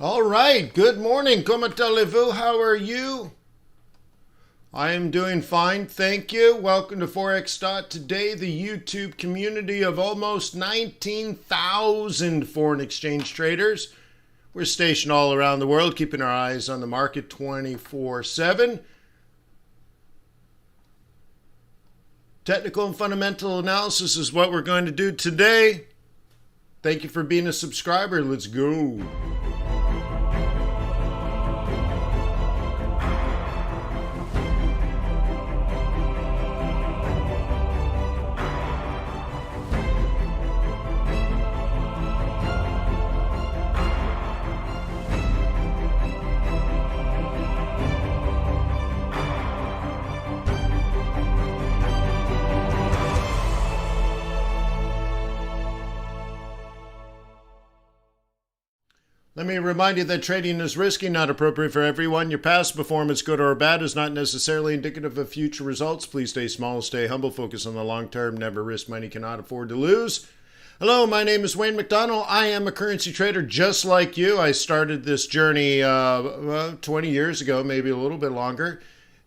All right, good morning. Comment allez-vous? How are you? I am doing fine, thank you. Welcome to Forex.Today, the YouTube community of almost 19,000 foreign exchange traders. We're stationed all around the world, keeping our eyes on the market 24/7. Technical and fundamental analysis is what we're going to do today. Thank you for being a subscriber. Let's go. Let me remind you that trading is risky, not appropriate for everyone. Your past performance, good or bad, is not necessarily indicative of future results. Please stay small, stay humble, focus on the long term, never risk money you cannot afford to lose. Hello, my name is Wayne McDonald. I am a currency trader just like you. I started this journey 20 years ago, maybe a little bit longer.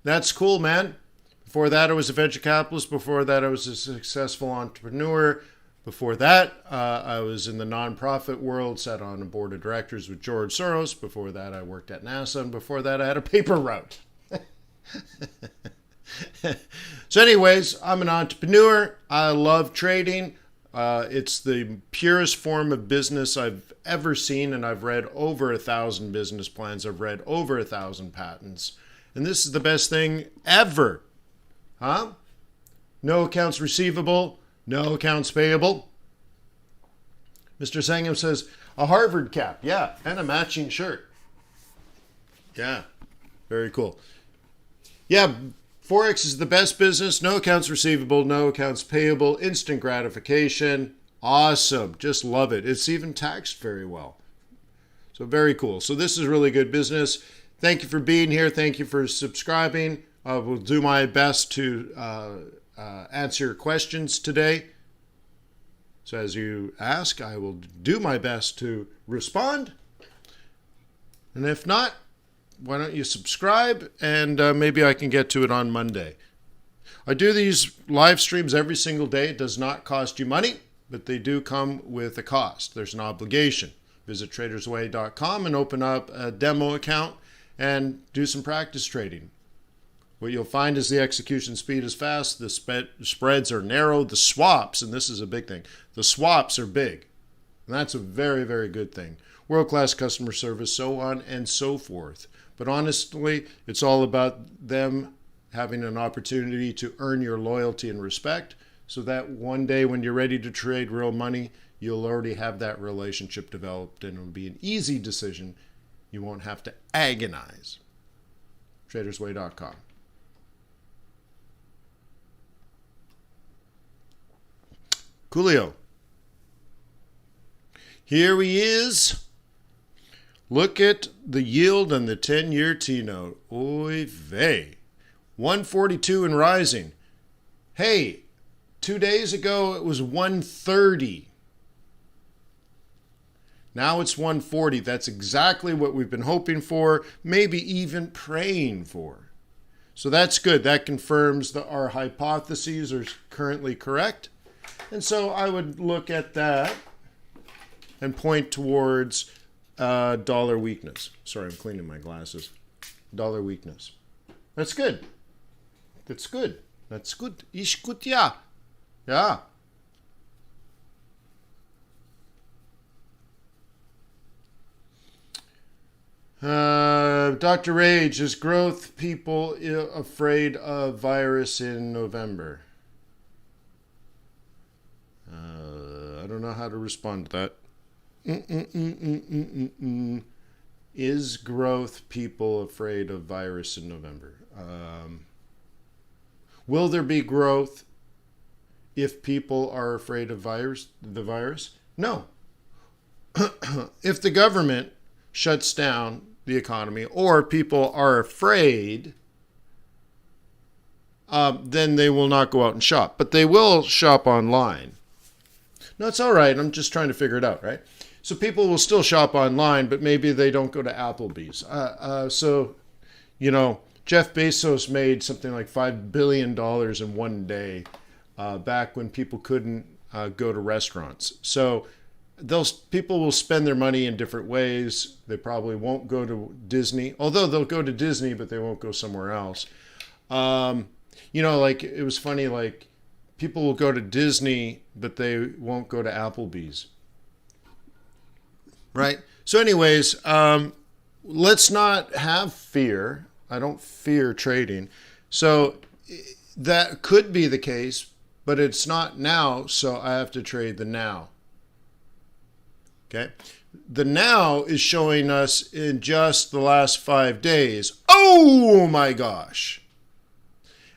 That's cool, man. Before that, I was a venture capitalist. Before that, I was a successful entrepreneur. Before that, I was in the nonprofit world, sat on a board of directors with George Soros. Before that, I worked at NASA. And before that, I had a paper route. So anyways, I'm an entrepreneur. I love trading. It's the purest form of business I've ever seen, and I've read over 1,000 business plans. I've read over 1,000 patents. And this is the best thing ever. Huh? No accounts receivable. No accounts payable. Mr. Sangham says, a Harvard cap. Yeah, and a matching shirt. Yeah, very cool. Yeah, Forex is the best business. No accounts receivable, no accounts payable, instant gratification. Awesome. Just love it. It's even taxed very well. So very cool. So this is really good business. Thank you for being here. Thank you for subscribing. I will do my best to answer your questions today. So as you ask, I will do my best to respond. And if not, why don't you subscribe and maybe I can get to it on Monday. I do these live streams every single day. It does not cost you money, but they do come with a cost. There's an obligation. Visit tradersway.com and open up a demo account and do some practice trading. What you'll find is the execution speed is fast, the spreads are narrow, the swaps, and this is a big thing, the swaps are big. And that's a very, very good thing. World-class customer service, so on and so forth. But honestly, it's all about them having an opportunity to earn your loyalty and respect so that one day when you're ready to trade real money, you'll already have that relationship developed and it'll be an easy decision. You won't have to agonize. Tradersway.com. Coolio. Here he is. Look at the yield on the 10-year T-note. Oy vey. 142 and rising. Hey, 2 days ago it was 130. Now it's 140. That's exactly what we've been hoping for, maybe even praying for. So that's good. That confirms that our hypotheses are currently correct. And so I would look at that and point towards dollar weakness. Sorry, I'm cleaning my glasses. Dollar weakness. That's good. That's good. That's good. Ish gut, ja. Ja. Dr. Rage, is growth people afraid of virus in November? I don't know how to respond to that. Is growth people afraid of virus in November? Will there be growth if people are afraid of the virus? No. If the government shuts down the economy or people are afraid, then they will not go out and shop. But they will shop online. No, it's all right. I'm just trying to figure it out, right? So people will still shop online, but maybe they don't go to Applebee's. So, you know, Jeff Bezos made something like $5 billion in one day back when people couldn't go to restaurants. So those people will spend their money in different ways. They probably won't go to Disney, although they'll go to Disney, but they won't go somewhere else. You know, like it was funny, like people will go to Disney, but they won't go to Applebee's. Right? So anyways, let's not have fear. I don't fear trading. So that could be the case, but it's not now, so I have to trade the now. Okay? The now is showing us in just the last 5 days. Oh my gosh.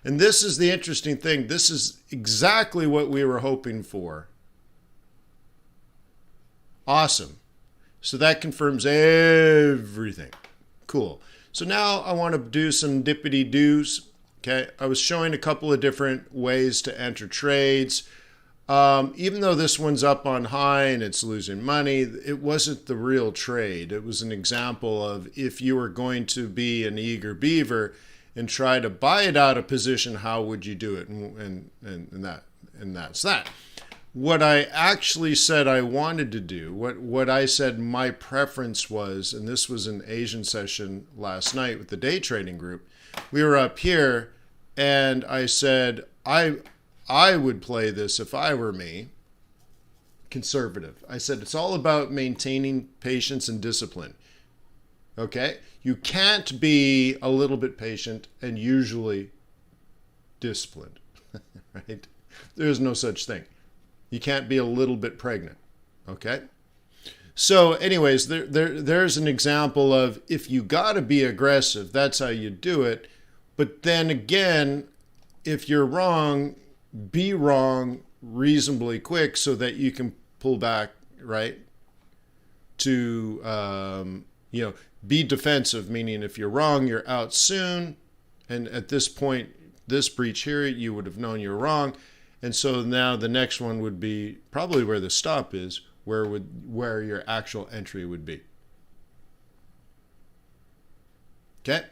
And this is the interesting thing. This is exactly what we were hoping for. Awesome. So that confirms everything. Cool. So now I want to do some dippity-doos. Okay. I was showing a couple of different ways to enter trades. Even though this one's up on high and it's losing money, it wasn't the real trade. It was an example of if you were going to be an eager beaver and try to buy it out of position, how would you do it? And that's that. What I actually said I wanted to do, what I said my preference was, and this was an Asian session last night with the day trading group. We were up here and I said I would play this if I were me, conservative. I said it's all about maintaining patience and discipline. Okay? You can't be a little bit patient and usually disciplined, right? There's no such thing. You can't be a little bit pregnant, okay? So anyways, there's an example of if you got to be aggressive, that's how you do it. But then again, if you're wrong, be wrong reasonably quick so that you can pull back, right? To, be defensive, meaning if you're wrong, you're out soon. And at this point, this breach here, you would have known you're wrong. And so now the next one would be probably where the stop is, where your actual entry would be. Okay?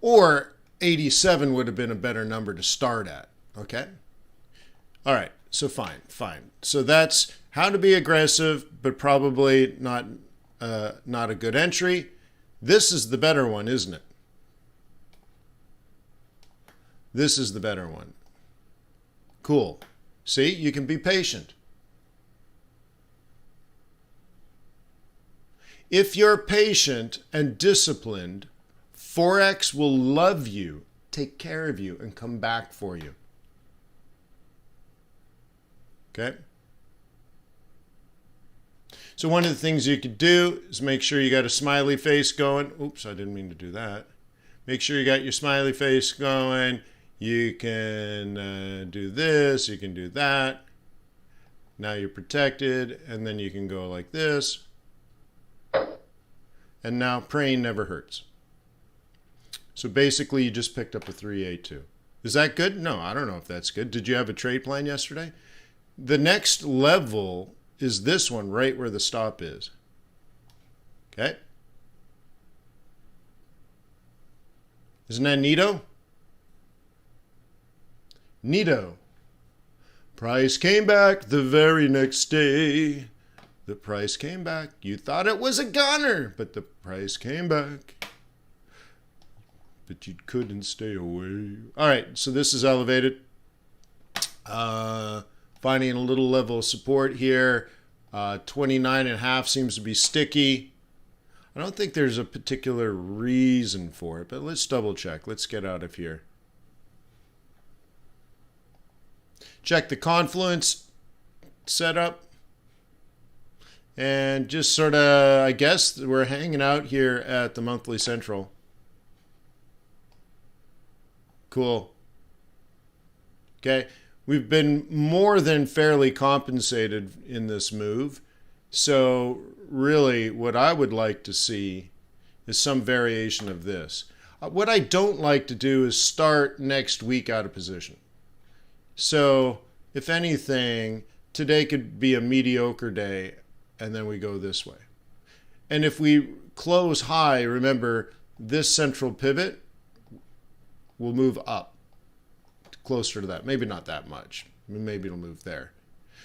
Or 87 would have been a better number to start at. Okay? All right. So fine. So that's how to be aggressive, but probably not a good entry. This is the better one, isn't it? This is the better one. Cool. See, you can be patient. If you're patient and disciplined, Forex will love you, take care of you, and come back for you. Okay? So one of the things you could do is make sure you got a smiley face going. Oops, I didn't mean to do that. Make sure you got your smiley face going. You can do this, you can do that. Now you're protected, and then you can go like this. And now praying never hurts. So basically you just picked up a 382. Is that good? No, I don't know if that's good. Did you have a trade plan yesterday? The next level is this one right where the stop is. Okay? Isn't that neato? Neato. Price came back the very next day. The price came back. You thought it was a goner, but the price came back. But you couldn't stay away. All right, so this is elevated. Finding a little level of support here. 29.5 seems to be sticky. I don't think there's a particular reason for it, but let's double check. Let's get out of here. Check the confluence setup. And just sort of, I guess we're hanging out here at the monthly central. Cool. Okay. We've been more than fairly compensated in this move. So really what I would like to see is some variation of this. What I don't like to do is start next week out of position. So if anything, today could be a mediocre day and then we go this way. And if we close high, remember this central pivot will move up closer to that. Maybe not that much. Maybe it'll move there.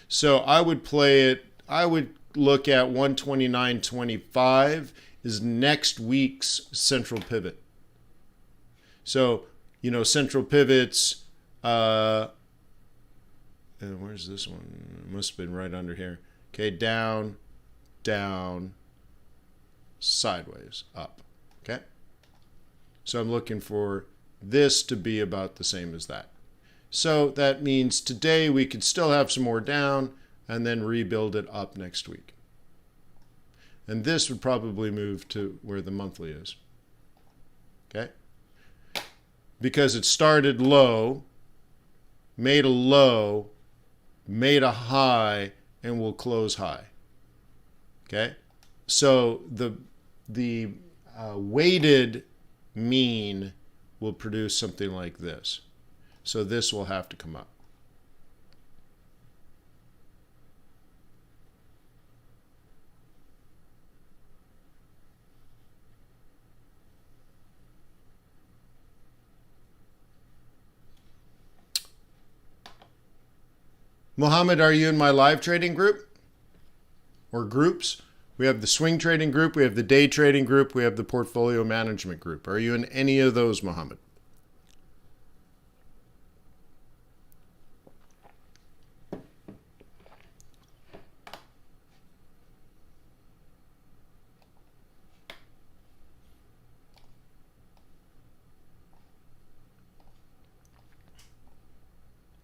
So I would play it. I would look at 129.25 is next week's central pivot. So, you know, central pivots, and where's this one? It must have been right under here. Okay, down, down, sideways, up. Okay? So I'm looking for this to be about the same as that. So that means today we could still have some more down and then rebuild it up next week. And this would probably move to where the monthly is. Okay? Because it started low, made a low, made a high, and will close high. Okay? So the weighted mean will produce something like this. So this will have to come up. Mohammed, are you in my live trading group or groups? We have the swing trading group, we have the day trading group, we have the portfolio management group. Are you in any of those, Mohammed?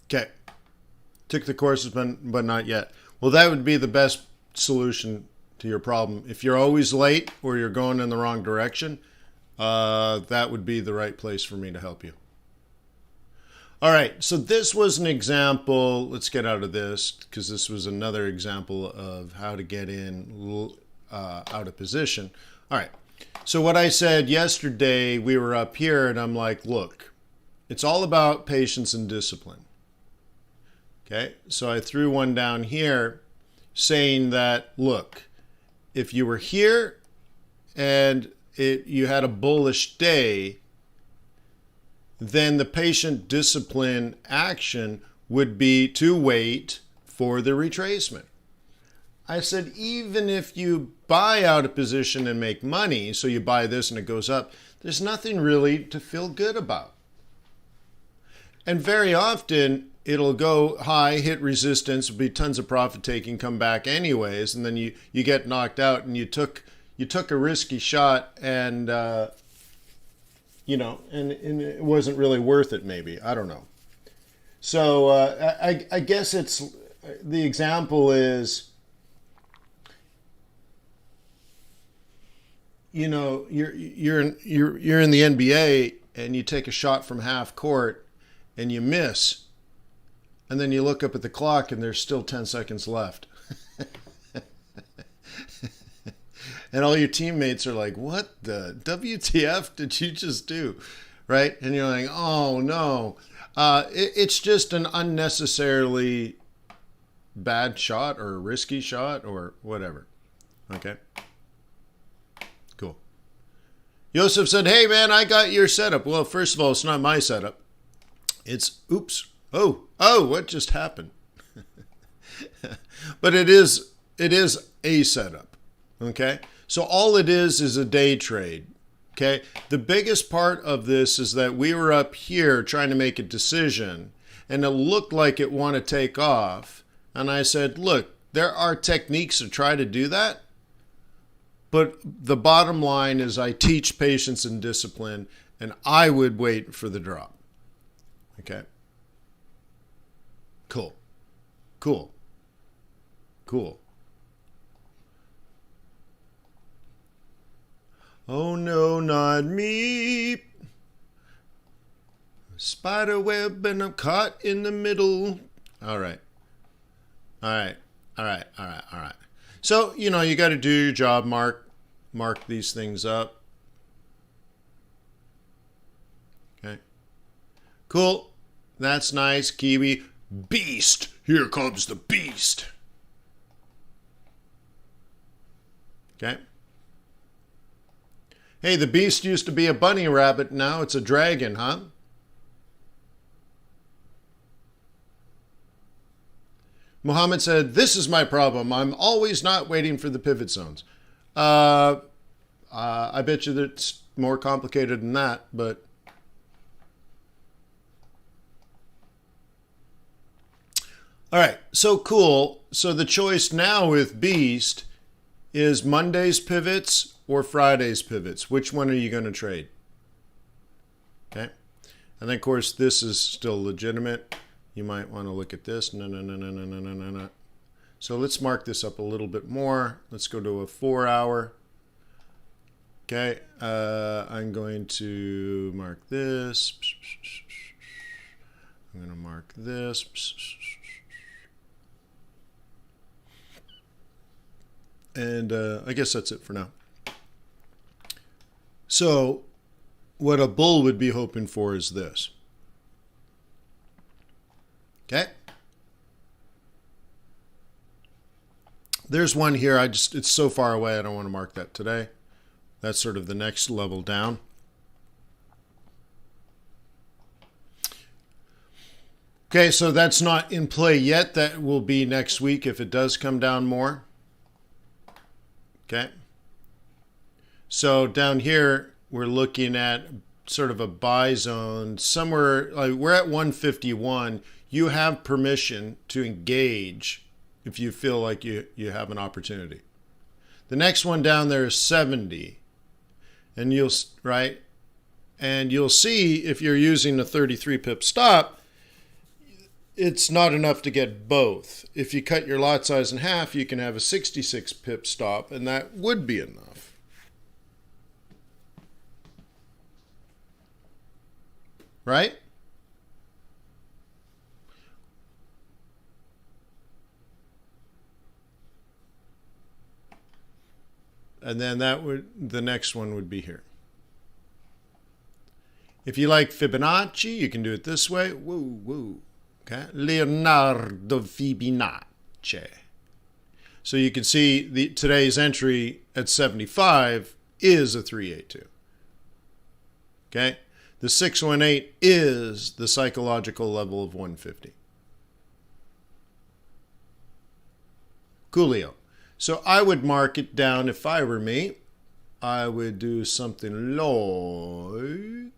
Okay. Took the courses, but not yet. Well, that would be the best solution to your problem. If you're always late or you're going in the wrong direction, that would be the right place for me to help you. All right, so this was an example. Let's get out of this because this was another example of how to get in out of position. All right, so what I said yesterday, we were up here and I'm like, look, it's all about patience and discipline. Okay, so I threw one down here saying that, look, if you were here and you had a bullish day, then the patient discipline action would be to wait for the retracement. I said, even if you buy out a position and make money, so you buy this and it goes up, there's nothing really to feel good about. And very often, it'll go high, hit resistance, be tons of profit taking, come back anyways, and then you get knocked out, and you took a risky shot, and you know, and it wasn't really worth it. Maybe, I don't know. So I guess it's the example is, you know, you're in the NBA and you take a shot from half court and you miss. And then you look up at the clock and there's still 10 seconds left. And all your teammates are like, what the WTF did you just do? Right? And you're like, oh no. It's just an unnecessarily bad shot or a risky shot or whatever. Okay? Cool. Yosef said, hey man, I got your setup. Well, first of all, it's not my setup. It's, oops. Oh, what just happened? But it is a setup, okay? So all it is a day trade, okay? The biggest part of this is that we were up here trying to make a decision, and it looked like it wanted to take off, and I said, look, there are techniques to try to do that, but the bottom line is I teach patience and discipline, and I would wait for the drop, okay? Cool. Oh no, not me. Spider web and I'm caught in the middle. All right. So, you know, you got to do your job, mark these things up. Okay. Cool. That's nice, Kiwi. Beast. Here comes the beast. Okay. Hey, the beast used to be a bunny rabbit. Now it's a dragon, huh? Muhammad said, this is my problem. I'm always not waiting for the pivot zones. I bet you that it's more complicated than that, but all right, so cool. So the choice now with Beast is Monday's pivots or Friday's pivots. Which one are you going to trade? Okay. And then, of course, this is still legitimate. You might want to look at this. No. So let's mark this up a little bit more. Let's go to a 4 hour. Okay. I'm going to mark this. I'm going to mark this. And I guess that's it for now. So what a bull would be hoping for is this. Okay. There's one here. It's so far away, I don't want to mark that today. That's sort of the next level down. Okay, so that's not in play yet. That will be next week if it does come down more. Okay. So down here, we're looking at sort of a buy zone somewhere, like we're at 151. You have permission to engage if you feel like you have an opportunity. The next one down there is 70. And you'll see if you're using a 33 pip stop, it's not enough to get both. If you cut your lot size in half, you can have a 66 pip stop, and that would be enough. Right? And then the next one would be here. If you like Fibonacci, you can do it this way. Woo. Okay, Leonardo Fibonacci. So you can see today's entry at 75 is a 382. Okay, the 618 is the psychological level of 150. Coolio. So I would mark it down if I were me. I would do something like...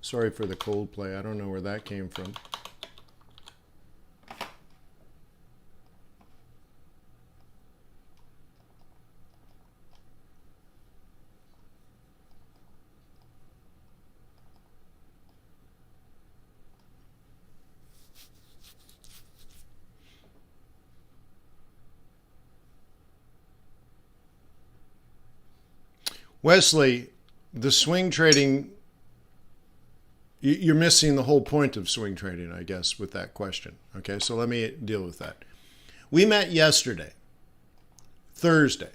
Sorry for the Coldplay. I don't know where that came from. Wesley, the swing trading, you're missing the whole point of swing trading, I guess, with that question. Okay, so let me deal with that. We met yesterday, Thursday.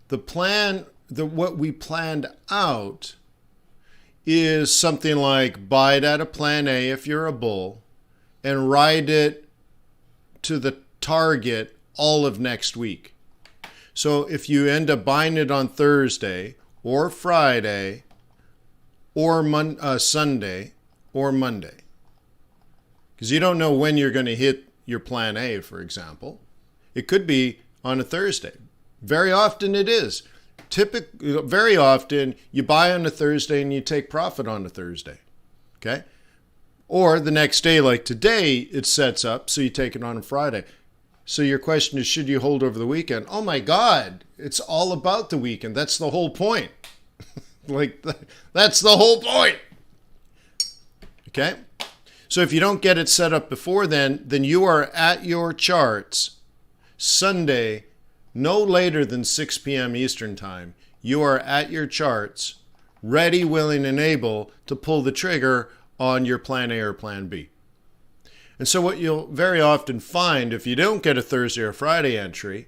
What we planned out is something like buy it at a plan A if you're a bull and ride it to the target all of next week. So if you end up buying it on Thursday or Friday or Sunday or Monday, because you don't know when you're going to hit your plan A, for example. It could be on a Thursday. Very often it is. Very often you buy on a Thursday and you take profit on a Thursday. Okay? Or the next day, like today, it sets up, so you take it on a Friday. So your question is, should you hold over the weekend? Oh my God, it's all about the weekend. That's the whole point. That's the whole point. Okay? So if you don't get it set up before then you are at your charts Sunday, no later than 6 p.m. Eastern Time. You are at your charts, ready, willing, and able to pull the trigger on your plan A or plan B. And so what you'll very often find if you don't get a Thursday or Friday entry,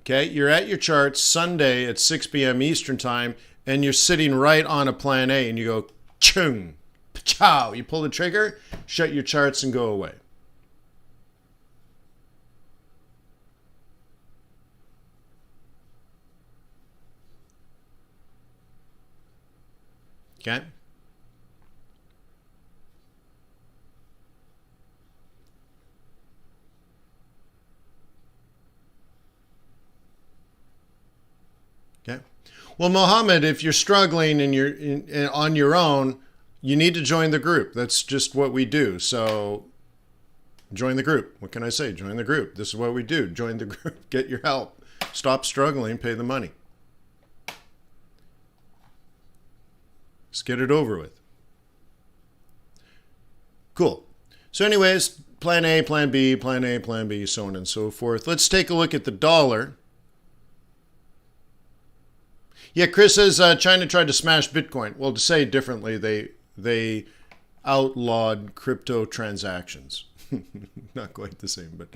okay, you're at your charts Sunday at 6 p.m. Eastern time, and you're sitting right on a plan A, and you go, chung, chow. You pull the trigger, shut your charts, and go away. Okay? Okay. Well, Mohammed, if you're struggling and you're on your own, you need to join the group. That's just what we do. So join the group. What can I say? Join the group. This is what we do. Join the group. Get your help. Stop struggling. Pay the money. Let's get it over with. Cool. So anyways, plan A, plan B, plan A, plan B, so on and so forth. Let's take a look at the dollar. Yeah, Chris says China tried to smash Bitcoin. Well, to say it differently, they outlawed crypto transactions. Not quite the same, but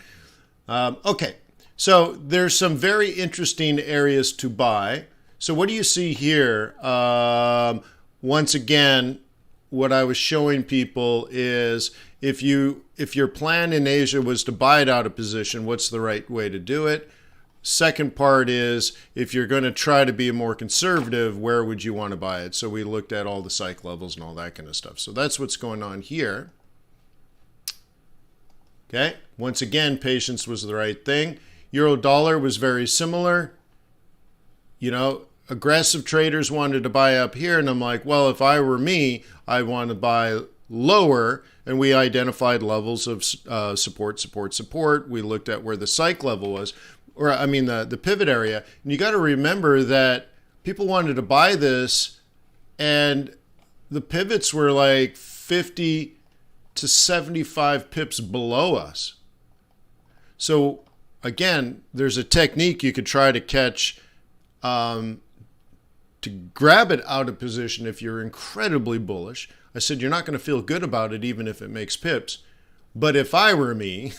okay. So there's some very interesting areas to buy. So what do you see here? Once again, what I was showing people is if your plan in Asia was to buy it out of position, what's the right way to do it? Second part is, if you're going to try to be more conservative, where would you want to buy it? So we looked at all the psych levels and all that kind of stuff. So that's what's going on here. Okay. Once again, patience was the right thing. Euro dollar was very similar. You know, aggressive traders wanted to buy up here. And I'm like, well, if I were me, I want to buy lower. And we identified levels of support. We looked at where the psych level was. Or I mean the pivot area, and you got to remember that people wanted to buy this, and the pivots were like 50 to 75 pips below us. So again, there's a technique you could try to catch to grab it out of position if you're incredibly bullish. I said you're not going to feel good about it even if it makes pips. But if I were me,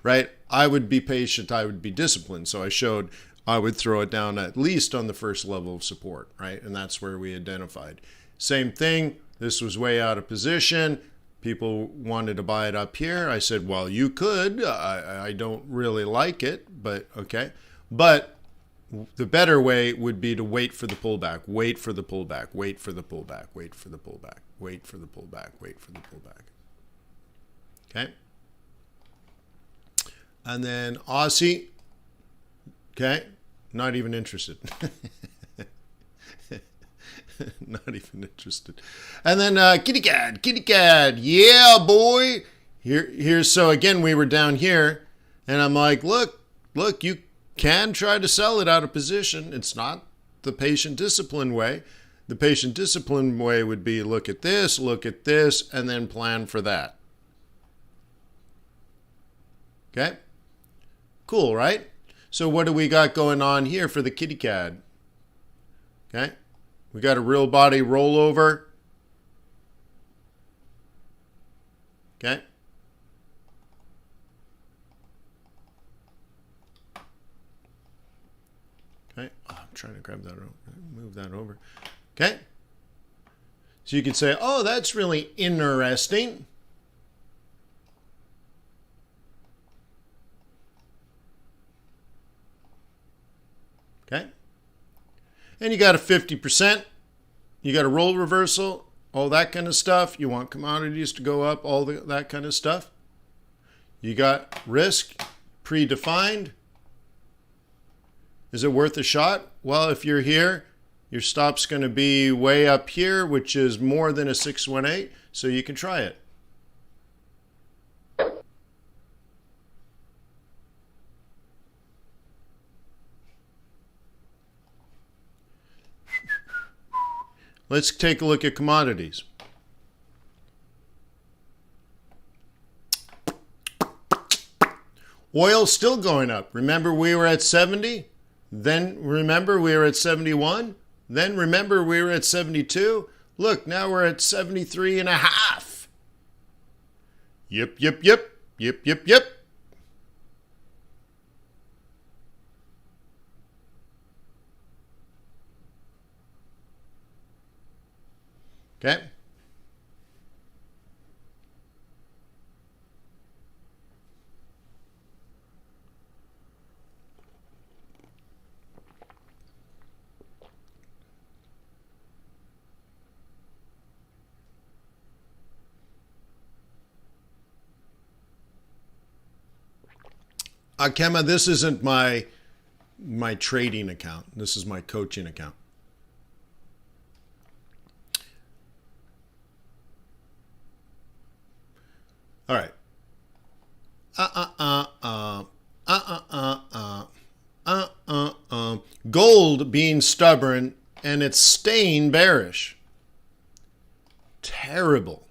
right, I would be patient, I would be disciplined. So I showed I would throw it down at least on the first level of support, right? And that's where we identified. Same thing, this was way out of position. People wanted to buy it up here. I said, well, you could. I don't really like it, but okay. But the better way would be to wait for the pullback, wait for the pullback, wait for the pullback, wait for the pullback, wait for the pullback, wait for the pullback. Okay. And then Aussie. Okay. Not even interested. Not even interested. And then kitty cat. Yeah, boy. Here's so again, we were down here and I'm like, look, you can try to sell it out of position. It's not the patient discipline way. The patient discipline way would be look at this, and then plan for that. Okay, cool, right? So what do we got going on here for the kitty cat? Okay, we got a real body rollover. Okay. Okay, oh, I'm trying to grab that over, move that over. Okay, so you could say, oh, that's really interesting. Okay, and you got a 50%, you got a roll reversal, all that kind of stuff. You want commodities to go up, all that kind of stuff. You got risk predefined. Is it worth a shot? Well, if you're here, your stop's going to be way up here, which is more than a 618, so you can try it. Let's take a look at commodities. Oil's still going up. Remember we were at 70? Then remember we were at 71? Then remember we were at 72? Look, now we're at 73 and a half. Yep, yep, yep, yep, yep, yep. Okay. Kema, this isn't my trading account. This is my coaching account. All right. Gold being stubborn and it's staying bearish. Terrible.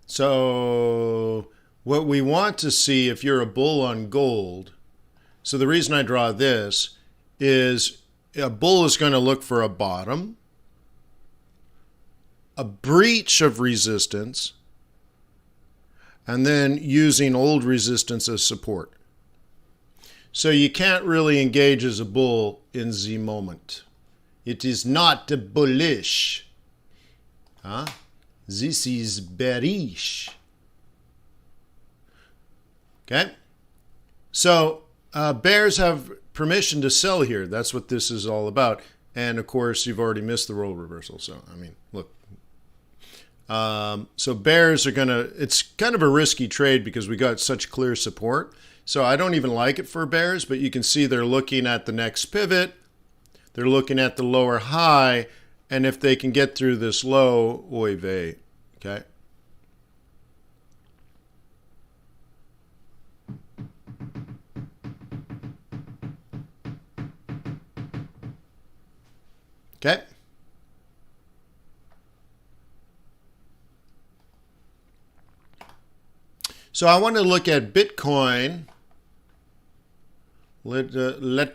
So what we want to see if you're a bull on gold, so the reason I draw this is a bull is going to look for a bottom, a breach of resistance, and then using old resistance as support. So you can't really engage as a bull in the moment. It is not bullish. Huh? This is bearish. Okay? So bears have permission to sell here. That's what this is all about. And of course, you've already missed the role reversal. So, I mean, look. So bears are going to, it's kind of a risky trade because we got such clear support. So I don't even like it for bears, but you can see they're looking at the next pivot. They're looking at the lower high. And if they can get through this low, oy vey, okay? Okay? So I want to look at Bitcoin. Let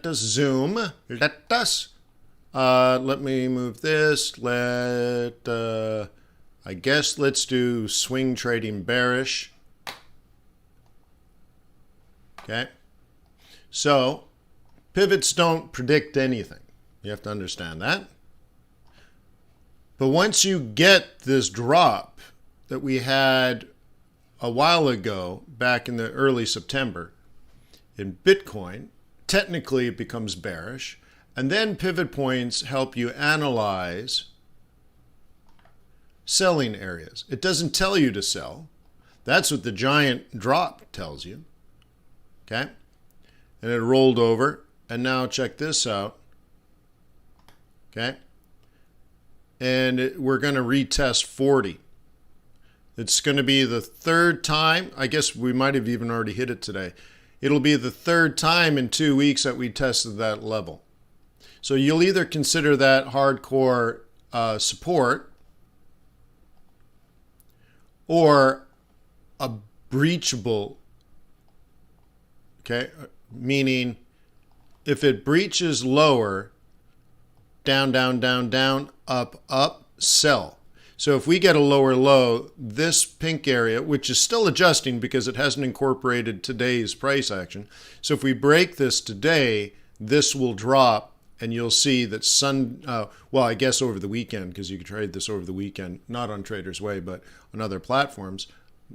us zoom. Let us. Let me move this. I guess let's do swing trading bearish. Okay. So pivots don't predict anything. You have to understand that. But once you get this drop that we had a while ago, back in the early September in Bitcoin, technically it becomes bearish. And then pivot points help you analyze selling areas. It doesn't tell you to sell. That's what the giant drop tells you. Okay? And it rolled over. And now check this out. Okay? And we're going to retest 40. It's going to be the third time. I guess we might have even already hit it today. It'll be the third time in 2 weeks that we tested that level. So you'll either consider that hardcore support or a breachable, okay? Meaning if it breaches lower, down, down, down, down, up, up, sell. So if we get a lower low, this pink area, which is still adjusting because it hasn't incorporated today's price action. So if we break this today, this will drop. And you'll see that well, I guess over the weekend, because you can trade this over the weekend, not on Trader's Way, but on other platforms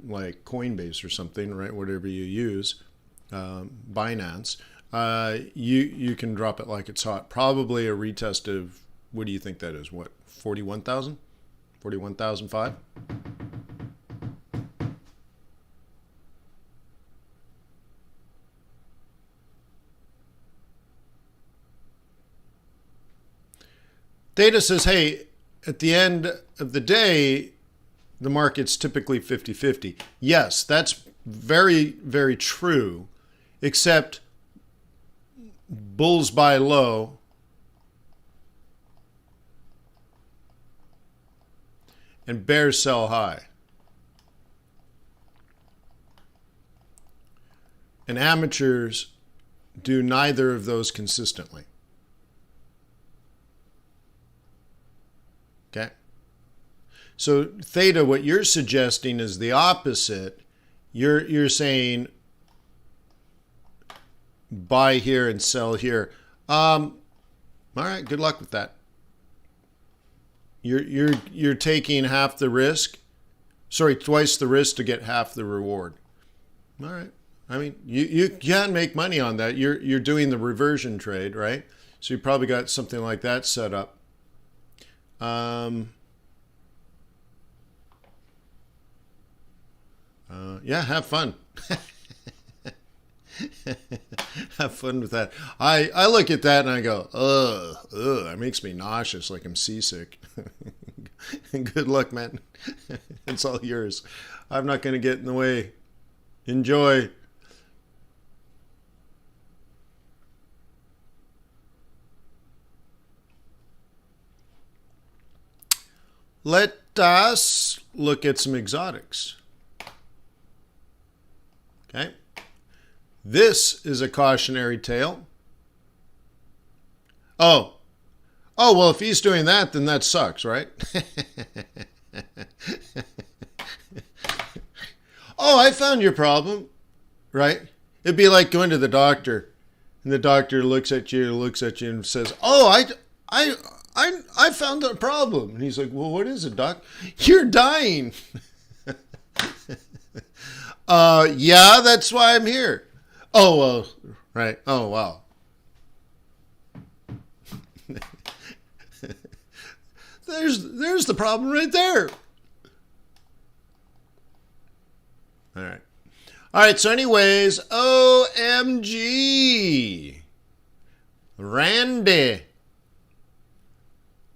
like Coinbase or something, right? Whatever you use, Binance, you can drop it like it's hot. Probably a retest of, what do you think that is? What, 41,000? 41,005? Data says, hey, at the end of the day, the market's typically 50-50. Yes, that's very, very true, except bulls buy low and bears sell high. And amateurs do neither of those consistently. Okay? So theta, what you're suggesting is the opposite. You're saying buy here and sell here. All right, good luck with that. You're taking half the risk. Sorry, twice the risk to get half the reward. All right. I mean, you can make money on that. You're doing the reversion trade, right? So you probably got something like that set up. Yeah, have fun. Have fun with that. I look at that and I go, ugh, it makes me nauseous, like I'm seasick. Good luck, man. It's all yours. I'm not going to get in the way. Enjoy. Let us look at some exotics. Okay. This is a cautionary tale. Oh, well, if he's doing that, then that sucks, right? Oh, I found your problem, right? It'd be like going to the doctor, and the doctor looks at you and says, "Oh, I found the problem." And he's like, "Well, what is it, doc?" "You're dying." Yeah, that's why I'm here. Oh, well, right. Oh, wow. There's the problem right there. All right. All right, so anyways, OMG. Randy.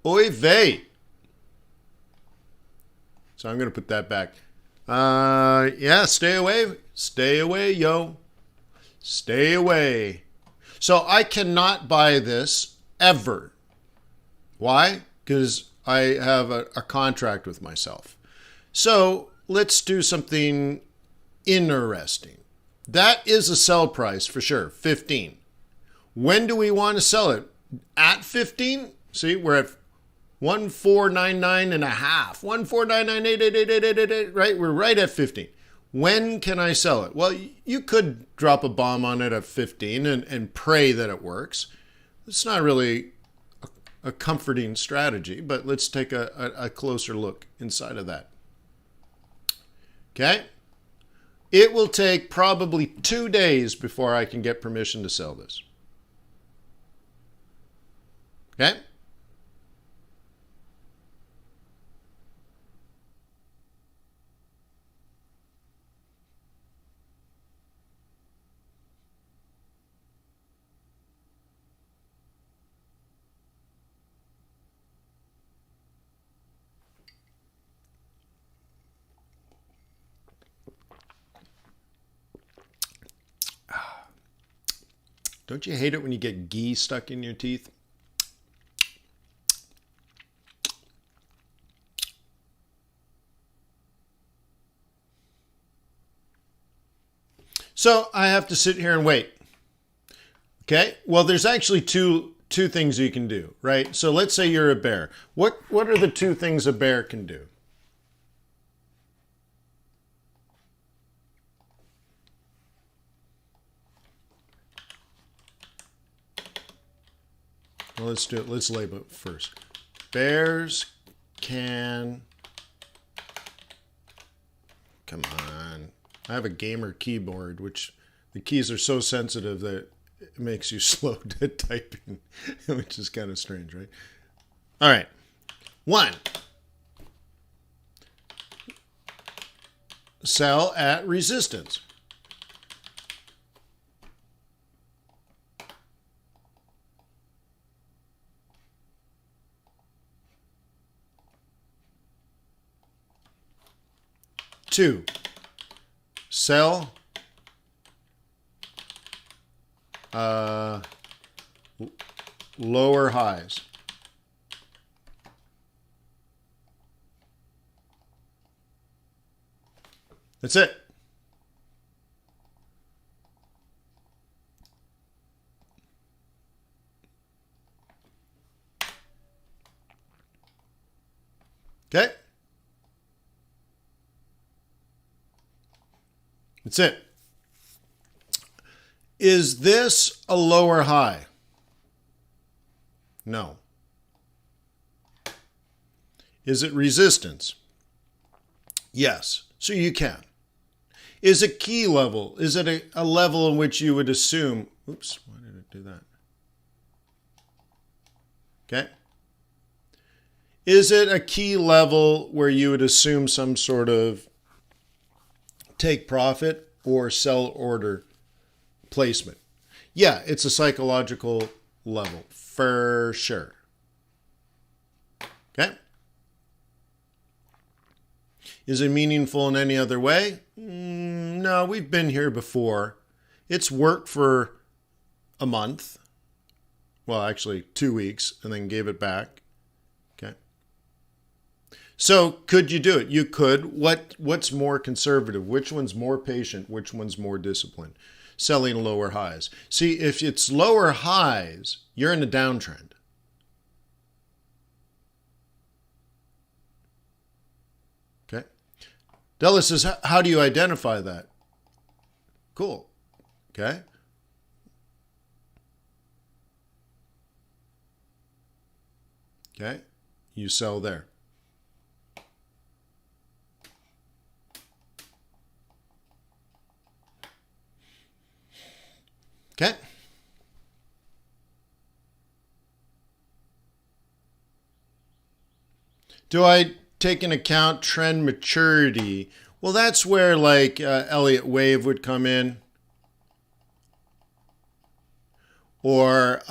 Oy vey. So I'm going to put that back. Yeah, stay away. Stay away, yo. Stay away. So I cannot buy this ever. Why? Because I have a contract with myself. So let's do something interesting. That is a sell price for sure, 15. When do we want to sell it? At 15? See, we're at 1499 and a half. 1499888888, right? We're right at 15. When can I sell it? Well, you could drop a bomb on it at 15 and pray that it works. It's not really a comforting strategy, but let's take a closer look inside of that. Okay? It will take probably 2 days before I can get permission to sell this. Okay? Don't you hate it when you get ghee stuck in your teeth? So I have to sit here and wait. Okay, well, there's actually two things you can do, right? So let's say you're a bear. What are the two things a bear can do? Well, let's do it. Let's label it first. Bears can... Come on. I have a gamer keyboard, which the keys are so sensitive that it makes you slow to typing, which is kind of strange, right? All right. 1. Sell at resistance. 2. Sell lower highs. That's it. Okay? That's it. Is this a lower high? No. Is it resistance? Yes. So you can. Is it key level? Is it a level in which you would assume, oops, why did it do that? Okay. Is it a key level where you would assume some sort of take profit or sell order placement? Yeah, it's a psychological level for sure. Okay. Is it meaningful in any other way? No, we've been here before. It's worked for a month. Well, actually 2 weeks, and then gave it back. Okay. So could you do it? You could. What's more conservative? Which one's more patient? Which one's more disciplined? Selling lower highs. See, if it's lower highs, you're in a downtrend. Okay. Della says, how do you identify that? Cool. Okay. Okay. You sell there. Okay. Do I take into account trend maturity? Well, that's where like Elliott Wave would come in. Or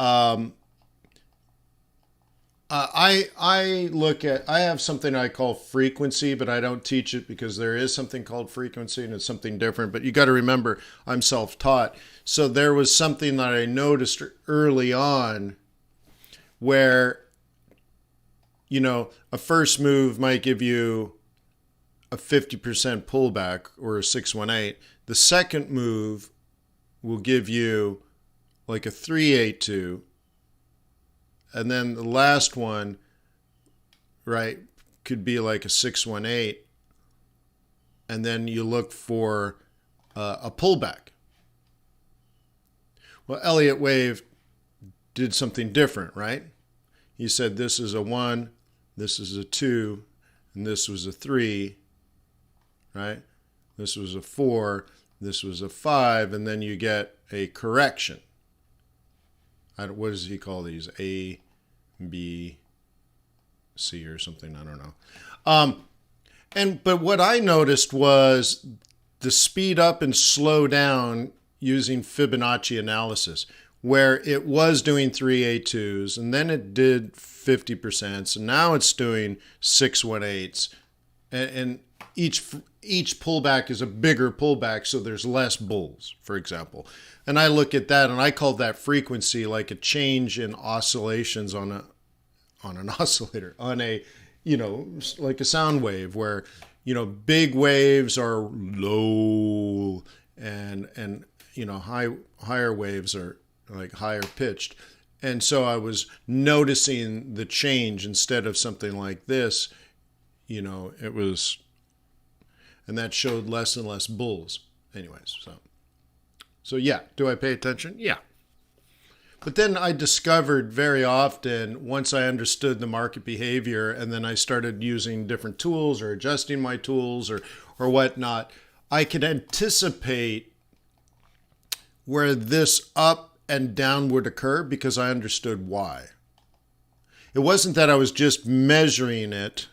I look at, I have something I call frequency, but I don't teach it because there is something called frequency and it's something different. But you got to remember, I'm self-taught. So there was something that I noticed early on where, you know, a first move might give you a 50% pullback or a 618. The second move will give you like a 382. And then the last one, right, could be like a 618. And then you look for a pullback. Well, Elliott Wave did something different, right? He said this is a 1, this is a 2, and this was a 3, right? This was a 4, this was a 5, and then you get a correction. What does he call these? A, B, C or something. I don't know. But what I noticed was the speed up and slow down using Fibonacci analysis, where it was doing 382s and then it did 50%. And now it's doing 618s. And each pullback is a bigger pullback, so there's less bulls, for example. And I look at that and I call that frequency like a change in oscillations on an oscillator, on a, you know, like a sound wave where, you know, big waves are low and you know, higher waves are like higher pitched. And so I was noticing the change instead of something like this, you know, it was, and that showed less and less bulls anyways. So yeah, do I pay attention? Yeah. But then I discovered very often, once I understood the market behavior and then I started using different tools or adjusting my tools or whatnot, I could anticipate where this up and down would occur because I understood why. It wasn't that I was just measuring it,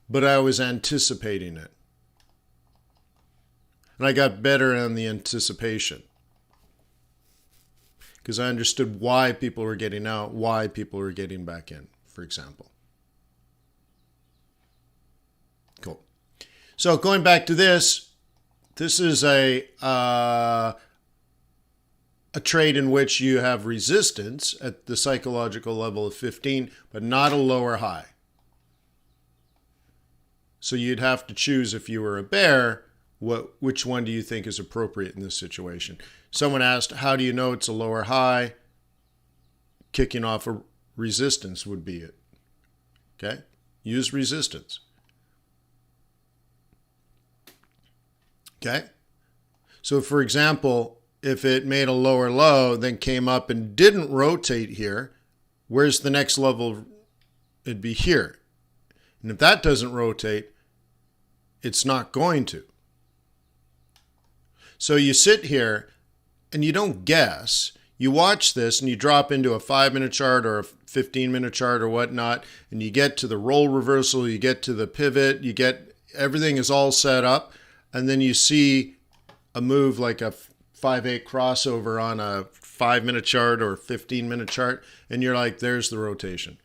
but I was anticipating it. And I got better on the anticipation because I understood why people were getting out, why people were getting back in, for example. Cool. So going back to this is a trade in which you have resistance at the psychological level of 15, but not a lower high. So you'd have to choose if you were a bear Which one do you think is appropriate in this situation? Someone asked, how do you know it's a lower high? Kicking off a resistance would be it. Okay? Use resistance. Okay? So for example, if it made a lower low, then came up and didn't rotate here, where's the next level? It'd be here. And if that doesn't rotate, it's not going to. So you sit here and you don't guess. You watch this and you drop into a 5-minute chart or a 15-minute chart or whatnot, and you get to the role reversal, you get to the pivot, you get everything is all set up, and then you see a move like a 5-8 crossover on a 5-minute chart or 15-minute chart, and you're like, there's the rotation.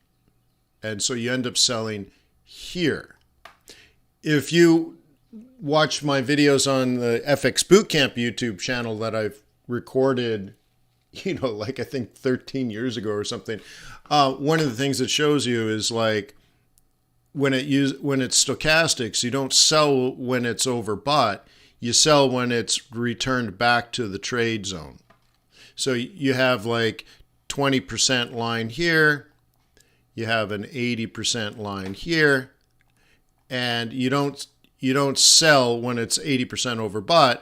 And so you end up selling here. If you watch my videos on the FX Bootcamp YouTube channel that I've recorded, like I think 13 years ago or something, one of the things it shows you is like when it's stochastics, you don't sell when it's overbought, you sell when it's returned back to the trade zone. So you have like 20% line here, you have an 80% line here, and you don't sell when it's 80% overbought.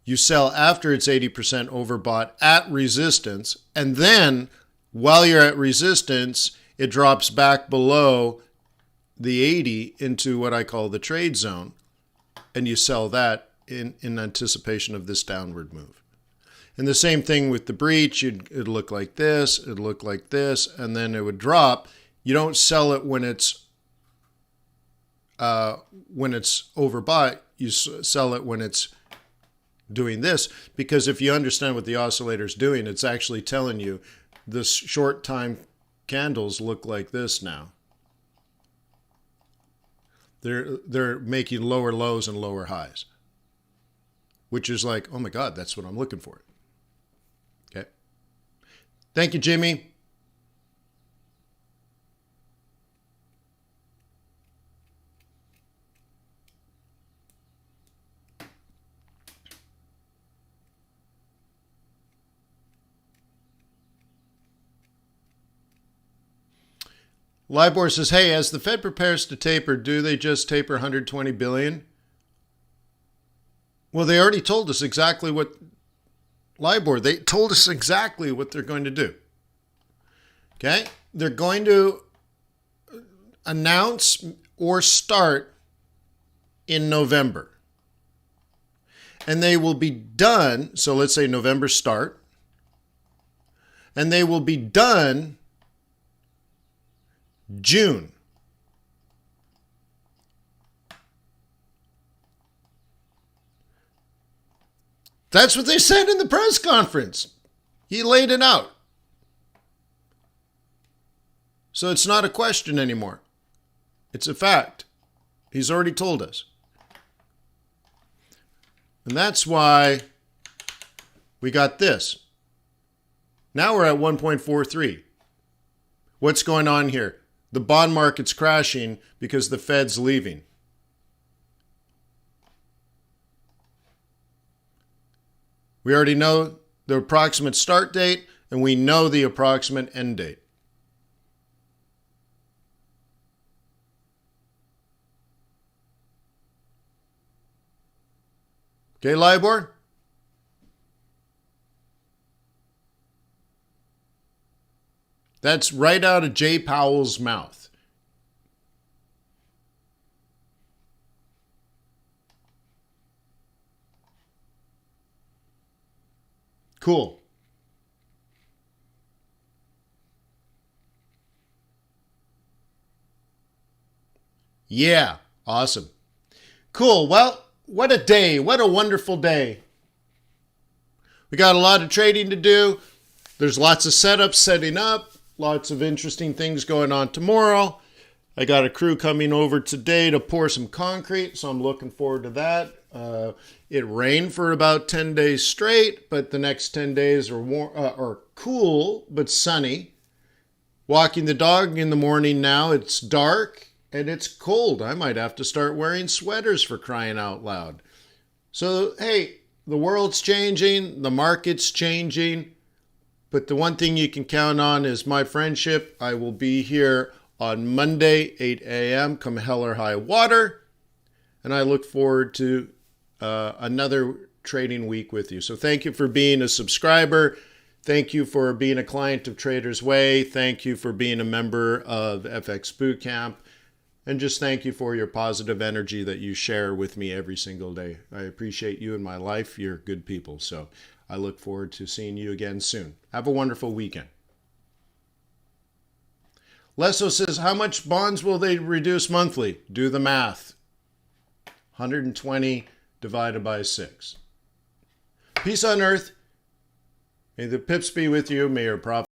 You sell after it's 80% overbought at resistance, and then while you're at resistance, it drops back below the 80 into what I call the trade zone, and you sell that in anticipation of this downward move. And the same thing with the breach. It'd look like this, it'd look like this, and then it would drop. You don't sell it when it's overbought. You sell it when it's doing this, because if you understand what the oscillator is doing, it's actually telling you the short time candles look like this now. They're making lower lows and lower highs, which is like, oh my God, that's what I'm looking for. Okay. Thank you, Jimmy. LIBOR says, hey, as the Fed prepares to taper, do they just taper 120 billion? Well, they already told us exactly what LIBOR, they told us exactly what they're going to do. Okay? They're going to announce or start in November. And they will be done, so let's say November start, and they will be done June. That's what they said in the press conference. He laid it out. So it's not a question anymore. It's a fact. He's already told us. And that's why we got this. Now we're at 1.43. What's going on here? The bond market's crashing because the Fed's leaving. We already know the approximate start date, and we know the approximate end date. Okay, LIBOR? That's right out of Jay Powell's mouth. Cool. Yeah, awesome. Cool. Well, what a day. What a wonderful day. We got a lot of trading to do. There's lots of setups setting up. Lots of interesting things going on tomorrow. I got a crew coming over today to pour some concrete, so I'm looking forward to that. It rained for about 10 days straight, but the next 10 days are warm, are cool but sunny. Walking the dog in the morning now, it's dark and it's cold. I might have to start wearing sweaters for crying out loud. So, hey, the world's changing, the market's changing, but the one thing you can count on is my friendship. I will be here on Monday, 8 a.m., come hell or high water, and I look forward to another trading week with you. So thank you for being a subscriber. Thank you for being a client of Trader's Way. Thank you for being a member of FX Bootcamp. And just thank you for your positive energy that you share with me every single day. I appreciate you in my life. You're good people. So I look forward to seeing you again soon. Have a wonderful weekend. Lesso says, how much bonds will they reduce monthly? Do the math. 120 divided by 6. Peace on earth. May the pips be with you. May your profit